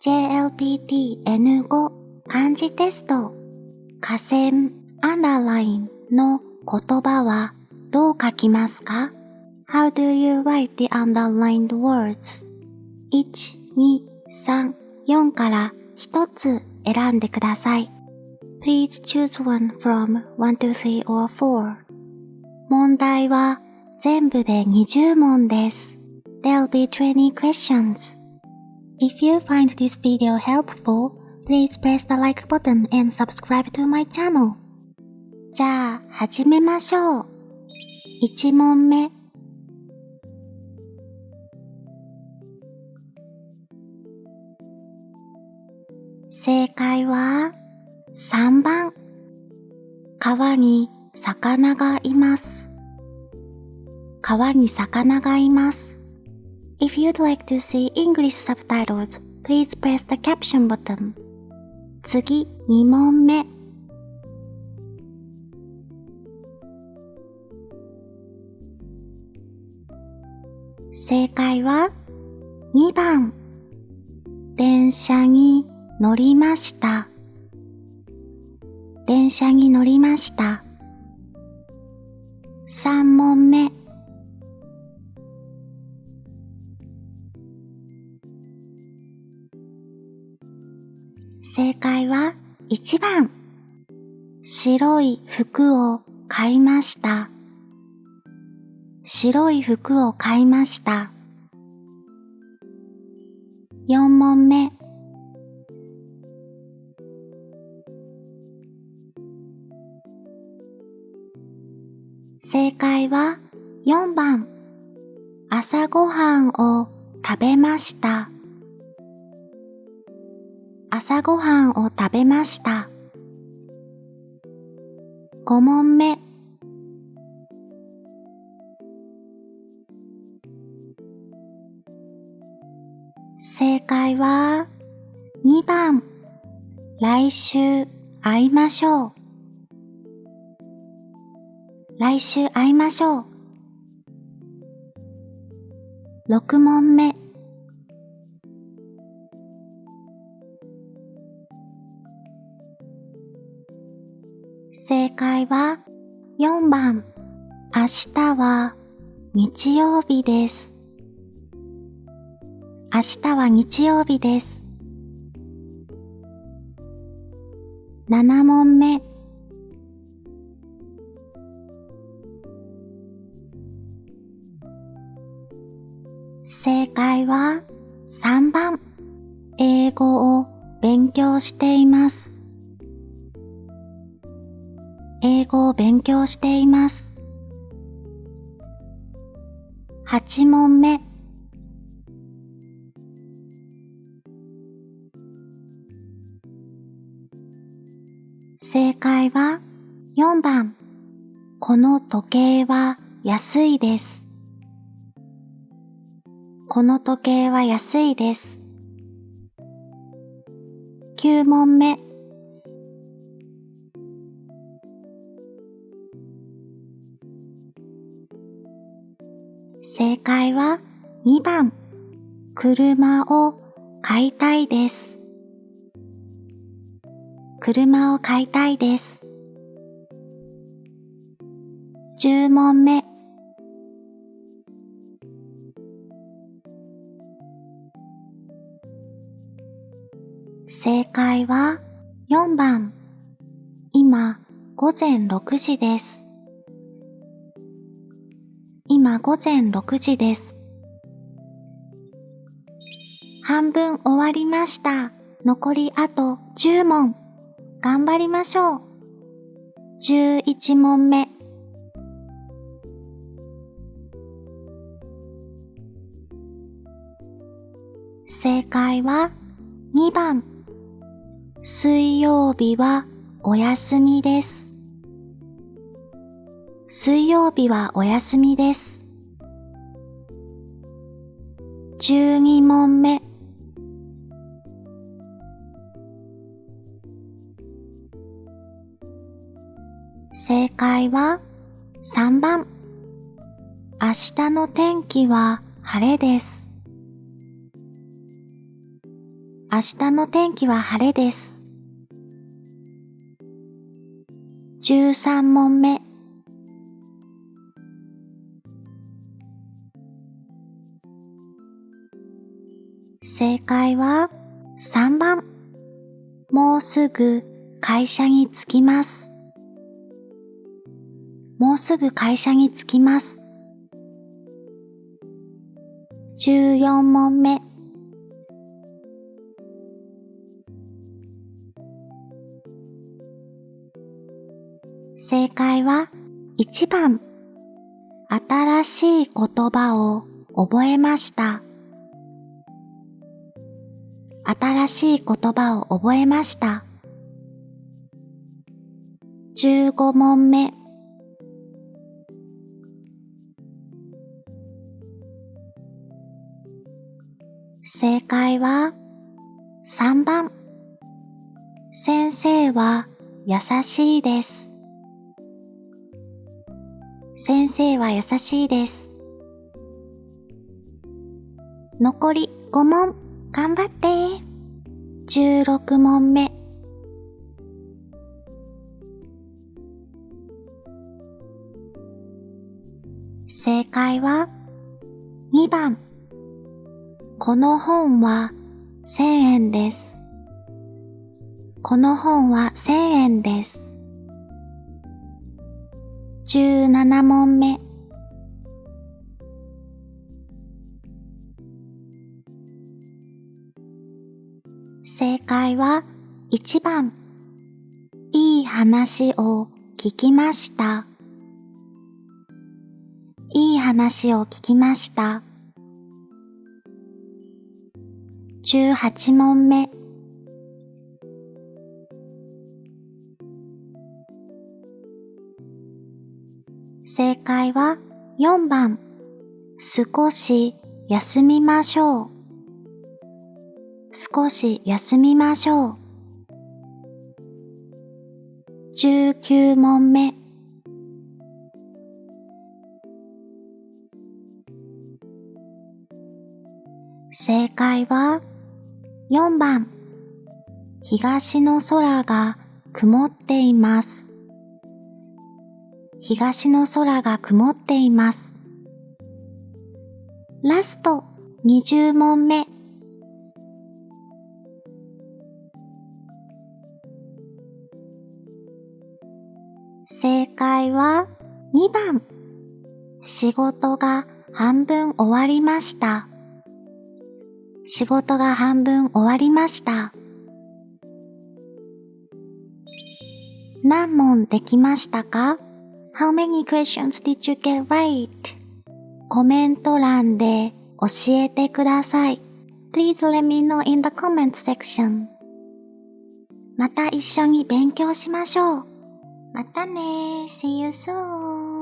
JLPT N5 漢字テスト。下線アンダーラインの言葉はどう書きますか？ How do you write the underlined words? 1、2、3、4から1つ選んでください。Please choose one from 1, 2, 3 or 4. 問題は全部で20問です。There'll be 20 questions. If you find this video helpful, please press the like button and subscribe to my channel. じゃあ始めましょう。1問目。正解は3番。川に魚がいます。川に魚がいます。If you'd like to see English subtitles, please press the caption button. 次、2問目。正解は2番。電車に乗りました。電車に乗りました。3問目。正解は1番。白い服を買いました。白い服を買いました。4問目。正解は4番。朝ごはんを食べました。朝ごはんを食べました。5問目。正解は2番。来週会いましょう。来週会いましょう。6問目。正解は4番。明日は日曜日です。明日は日曜日です。7問目。正解は3番。英語を勉強しています。英語を勉強しています。8問目。正解は4番。この時計は安いです。この時計は安いです。9問目。正解は2番。車を買いたいです。車を買いたいです。10問目。正解は4番。今午前6時です。今午前6時です。半分終わりました。残りあと10問。頑張りましょう。11問目。正解は2番。水曜日はお休みです。水曜日はお休みです。12問目。正解は3番。明日の天気は晴れです。明明日の天気は晴れです。13問目。正解は3番。もうすぐ会社に着きます。もうすぐ会社に着きます。14問目。正解は1番。新しい言葉を覚えました。新しい言葉を覚えました。15問目。正解は3番。先生は優しいです。先生は優しいです。残り5問。頑張って。16問目。正解は2番。この本は1000円です。この本は1000円です。17問目。正解は1番。いい話を聞きました。いい話を聞きました。18問目。正解は4番。少し休みましょう。少し休みましょう。19問目。正解は4番。東の空が曇っています。東の空が曇っています。ラスト20問目。正解は2番。仕事が半分終わりました。仕事が半分終わりました。何問できましたか？ How many questions did you get right? コメント欄で教えてください。Please let me know in the comment section. また一緒に勉強しましょう。またね。See you soon.